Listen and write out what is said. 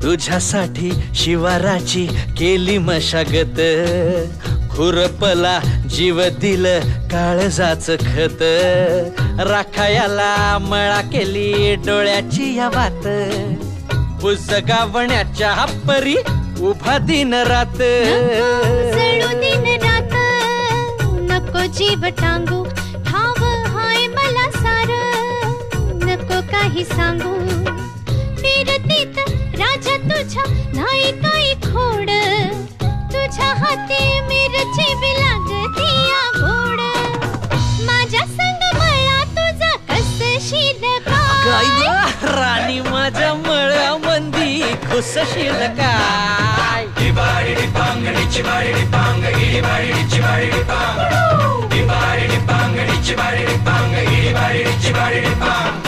तुझ्यासाठी शिवाराची केली मशागत, खुरपला जीव दिल काळजाच खत, राखायाला मळा केली डोळ्याची या वात, बुजगावण्याच्या परी उभा दिन रात, जळू दिन रात नको जीव टांगू, ठाव हाय मला सार नको काही सांगू, फिरतीत राजा तुझ्या नाही काही खोड, तुझ्या हाती मिरची बी लागती या गोड, माझ्या संग मळा तुझा कसशील काय, राणी माझ्या मळ्यामंदी खुसशील काय, Bang,